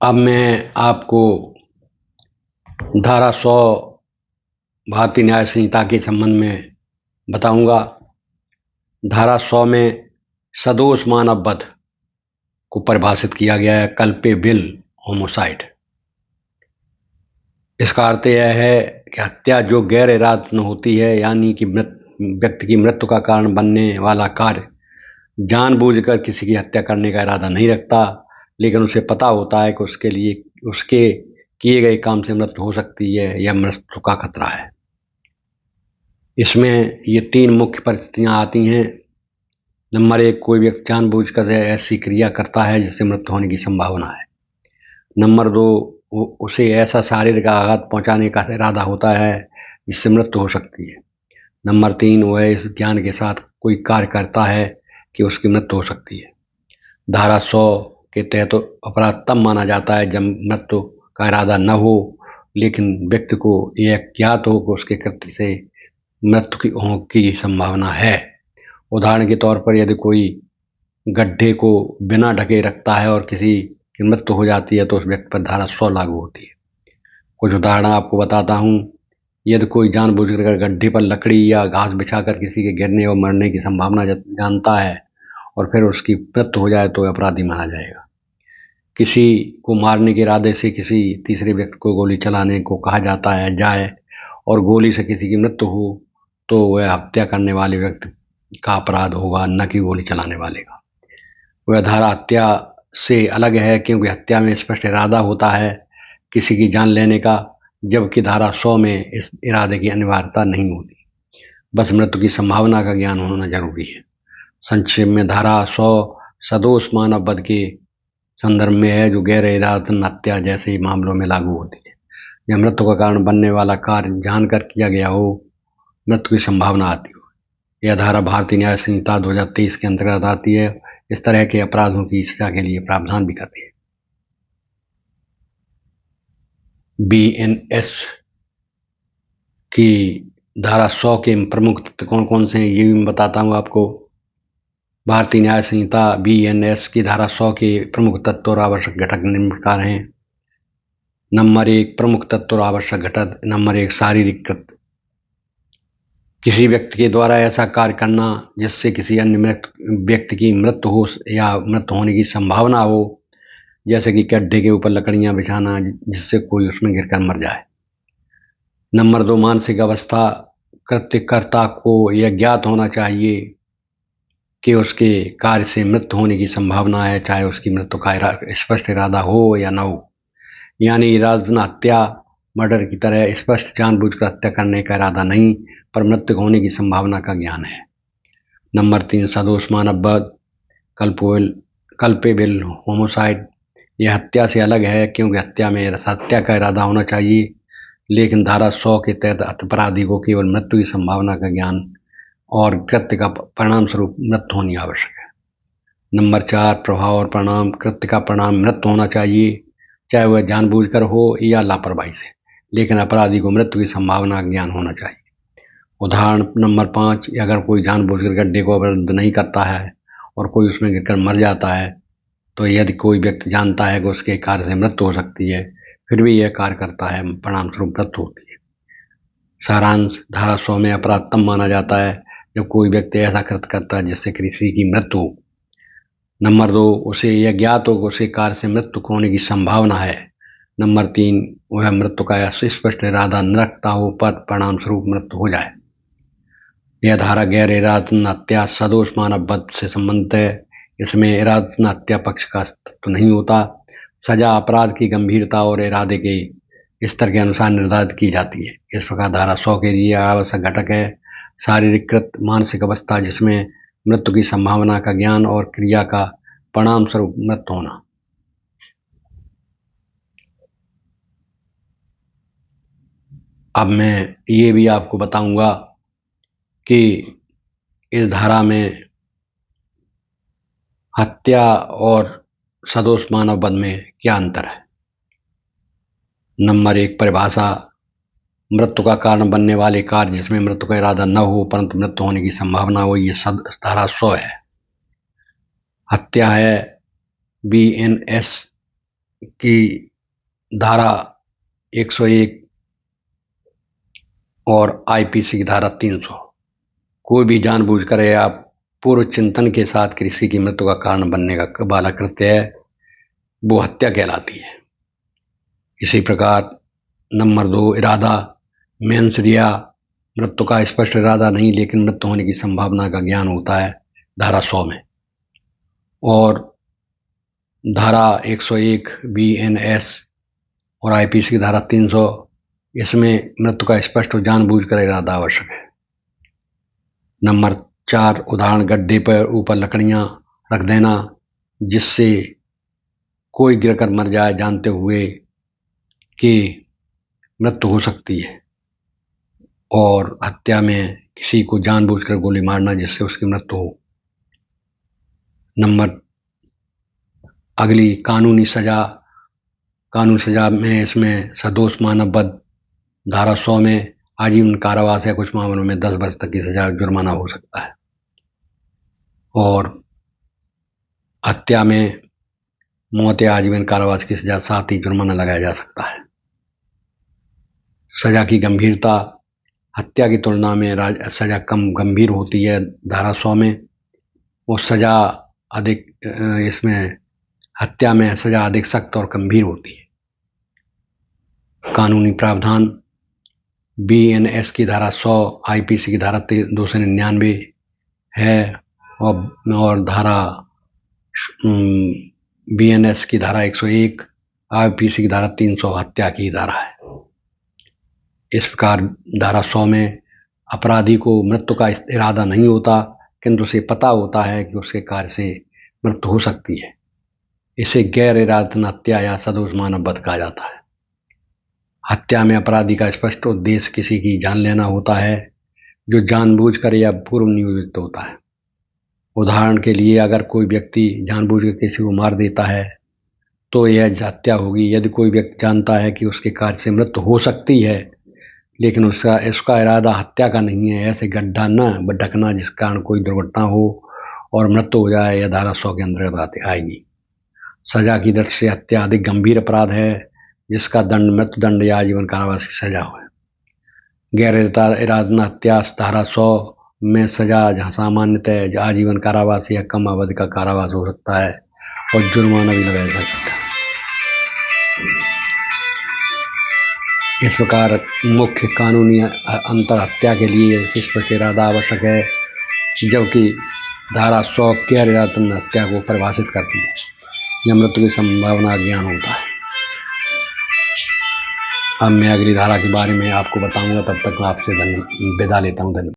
अब मैं आपको धारा 100 भारतीय न्याय संहिता के संबंध में बताऊंगा। धारा 100 में सदोष मानव वध को परिभाषित किया गया है, कल्पेबल होमोसाइड। इसका अर्थ यह है कि हत्या जो गैर इरादतन होती है, यानी कि व्यक्ति की मृत्यु का कारण बनने वाला कार्य जानबूझकर किसी की हत्या करने का इरादा नहीं रखता, लेकिन उसे पता होता है कि उसके किए गए काम से मृत्यु हो सकती है या मृत्यु का खतरा है। इसमें ये 3 मुख्य परिस्थितियां आती हैं। नंबर 1, कोई व्यक्ति जानबूझकर ऐसी क्रिया करता है जिससे मृत्यु होने की संभावना है। नंबर 2, उसे ऐसा शारीरिक आघात पहुंचाने का इरादा होता है जिससे मृत्यु हो सकती है। नंबर 3, वह इस ज्ञान के साथ कोई कार्य करता है कि उसकी मृत्यु हो सकती है। धारा 100 के तहत अपराध तब माना जाता है जब मृत्यु का इरादा न हो, लेकिन व्यक्ति को यह ज्ञात हो कि उसके कृत्य से मृत्यु की संभावना है। उदाहरण के तौर पर, यदि कोई गड्ढे को बिना ढके रखता है और किसी की मृत्यु हो जाती है तो उस व्यक्ति पर धारा 100 लागू होती है। कुछ उदाहरण आपको बताता हूँ। यदि कोई जानबूझकर गड्ढे पर लकड़ी या घास बिछाकर किसी के गिरने और मरने की संभावना जानता है और फिर उसकी मृत्यु हो जाए तो अपराधी माना जाएगा। किसी को मारने के इरादे से किसी तीसरे व्यक्ति को गोली चलाने को कहा जाए और गोली से किसी की मृत्यु हो तो वह हत्या करने वाले व्यक्ति का अपराध होगा, न कि गोली चलाने वाले का। वह धारा हत्या से अलग है क्योंकि हत्या में स्पष्ट इरादा होता है किसी की जान लेने का, जबकि धारा 100 में इस इरादे की अनिवार्यता नहीं होती, बस मृत्यु की संभावना का ज्ञान होना जरूरी है। संक्षेप में, धारा 100 सदोष मानव वध के संदर्भ में है, जो गैर इरादतन हत्या जैसे मामलों में लागू होती है। जब मृत्यु का कारण बनने वाला कार्य जानकर किया गया हो, मृत्यु की संभावना आती हो। यह धारा भारतीय न्याय संहिता 2023 के अंतर्गत आती है। इस तरह के अपराधों की सजा के लिए प्रावधान भी करती है। BNS की धारा 100 के प्रमुख तत्व कौन कौन से हैं, ये भी मैं बताता हूँ आपको। भारतीय न्याय संहिता BNS की धारा 100 के प्रमुख तत्व और आवश्यक घटक निम्न प्रकार हैं। नंबर 1, प्रमुख तत्व और आवश्यक घटक। नंबर 1, शारीरिक कृत्य। किसी व्यक्ति के द्वारा ऐसा कार्य करना जिससे किसी अन्य व्यक्ति की मृत्यु हो या मृत्यु होने की संभावना हो, जैसे कि गड्ढे के ऊपर लकड़ियां बिछाना जिससे कोई उसमें गिरकर मर जाए। नंबर 2, मानसिक अवस्था। कृत्यकर्ता को यह ज्ञात होना चाहिए कि उसके कार्य से मृत्यु होने की संभावना है, चाहे उसकी मृत्यु का स्पष्ट इरादा हो या न हो, यानी इरादतन हत्या, मर्डर की तरह स्पष्ट जानबूझकर हत्या करने का इरादा नहीं, पर मृत्यु होने की संभावना का ज्ञान है। नंबर 3, सदोष मानव वध, कल्पेबल होमोसाइड। यह हत्या से अलग है क्योंकि हत्या में हत्या का इरादा होना चाहिए, लेकिन धारा 100 के तहत अपराधी को केवल मृत्यु की संभावना का ज्ञान और कृत्य का परिणाम स्वरूप मृत्यु होनी आवश्यक है। नंबर 4, प्रभाव और परिणाम। कृत्य का परिणाम मृत्यु होना चाहिए, चाहे वह जानबूझकर हो या लापरवाही से, लेकिन अपराधी को मृत्यु की संभावना का ज्ञान होना चाहिए। उदाहरण नंबर 5, अगर कोई जानबूझकर गड्ढे को अवरुद्ध नहीं करता है और कोई उसमें गिरकर मर जाता है, तो यदि कोई व्यक्ति जानता है कि उसके कार्य से मृत्यु हो सकती है, फिर भी यह कार्य करता है, परिणाम स्वरूप मृत्यु होती है। सारांश, धारा 100 में अपराध तब माना जाता है जब कोई व्यक्ति ऐसा कृत्य करता है जिससे किसी की मृत्यु हो। नंबर 2, उसे यह ज्ञात हो कि उसके कार्य से मृत्यु होने की संभावना है। नंबर 3, वह मृत्यु का स्पष्ट इरादा न रखता हो पर परिणाम स्वरूप मृत्यु हो जाए। यह धारा गैर इरादतन हत्या सदोष मानव वध से संबंधित है। इसमें इरादतन हत्या पक्ष का तत्व नहीं होता। सजा अपराध की गंभीरता और इरादे के स्तर के अनुसार निर्धारित की जाती है। इस प्रकार धारा 100 के लिए आवश्यक घटक है शारीरिक कृत्य, मानसिक अवस्था जिसमें मृत्यु की संभावना का ज्ञान और क्रिया का परिणाम स्वरूप मृत्यु होना। अब मैं ये भी आपको बताऊंगा कि इस धारा में हत्या और सदोष मानव वध में क्या अंतर है। नंबर 1, परिभाषा। मृत्यु का कारण बनने वाले कार्य जिसमें मृत्यु का इरादा न हो परंतु मृत्यु होने की संभावना हो, ये धारा 100 है। हत्या है BNS की धारा 101 और आईपीसी की धारा 300 कोई भी जानबूझकर या पूर्व चिंतन के साथ किसी की मृत्यु का कारण बनने का वाला कृत्य है, वो हत्या कहलाती है। इसी प्रकार नंबर 2 इरादा, मेंसरिया, मृत्यु का स्पष्ट इरादा नहीं लेकिन मृत्यु होने की संभावना का ज्ञान होता है, धारा 100 में। और धारा 101 BNS और आईपीसी की धारा 300, इसमें मृत्यु का स्पष्ट जानबूझकर इरादा आवश्यक है। नंबर 4 उदाहरण, गड्ढे पर ऊपर लकड़ियां रख देना जिससे कोई गिरकर मर जाए जानते हुए कि मृत्यु हो सकती है। और हत्या में किसी को जानबूझकर गोली मारना जिससे उसकी मृत्यु हो। नंबर अगली कानूनी सजा, कानूनी सजा में इसमें सदोष मानव वध, धारा 100 में आजीवन कारावास या कुछ मामलों में 10 वर्ष तक की सजा, जुर्माना हो सकता है। और हत्या में मौत या आजीवन कारावास की सजा, साथ ही जुर्माना लगाया जा सकता है। सजा की गंभीरता, हत्या की तुलना में सजा कम गंभीर होती है, धारा 100 में। और सजा अधिक, इसमें हत्या में सजा अधिक सख्त और गंभीर होती है। कानूनी प्रावधान, BNS की धारा 100, आईपीसी की धारा 299 है और धारा BNS की धारा 101, आईपीसी की धारा 300 हत्या की धारा है। इस प्रकार धारा 100 में अपराधी को मृत्यु का इरादा नहीं होता किंतु उसे पता होता है कि उसके कार्य से मृत्यु हो सकती है। इसे गैर इरादतन हत्या या सदोष मानव वध कहा जाता है। हत्या में अपराधी का स्पष्ट उद्देश्य किसी की जान लेना होता है जो जानबूझकर या पूर्व नियोजित होता है। उदाहरण के लिए, अगर कोई व्यक्ति जानबूझकर किसी को मार देता है तो यह हत्या होगी। यदि कोई व्यक्ति जानता है कि उसके कार्य से मृत्यु हो सकती है लेकिन उसका इरादा हत्या का नहीं है, ऐसे गड्ढा न ढकना जिस कारण कोई दुर्घटना हो और मृत्यु हो जाए, यह धारा 100 के अंतर्गत आएगी। सजा की दृष्टि से हत्या अधिक गंभीर अपराध है जिसका दंड मृत्युदंड या आजीवन कारावास की सजा हो। गैर इरादतन हत्या, धारा 100 में सजा सामान्यतः आजीवन कारावास या कम अवधि का कारावास हो सकता है और जुर्माना भी लगाया जा सकता है। इस प्रकार मुख्य कानूनी अंतर, हत्या के लिए स्पष्ट इरादा आवश्यक है जबकि धारा 100 गैर इरादतन हत्या को परिभाषित करती है या मृत्यु की संभावना ज्ञान होता है। अब मैं अगली धारा के बारे में आपको बताऊंगा, तब तक आपसे विदा लेता हूँ। धन्यवाद।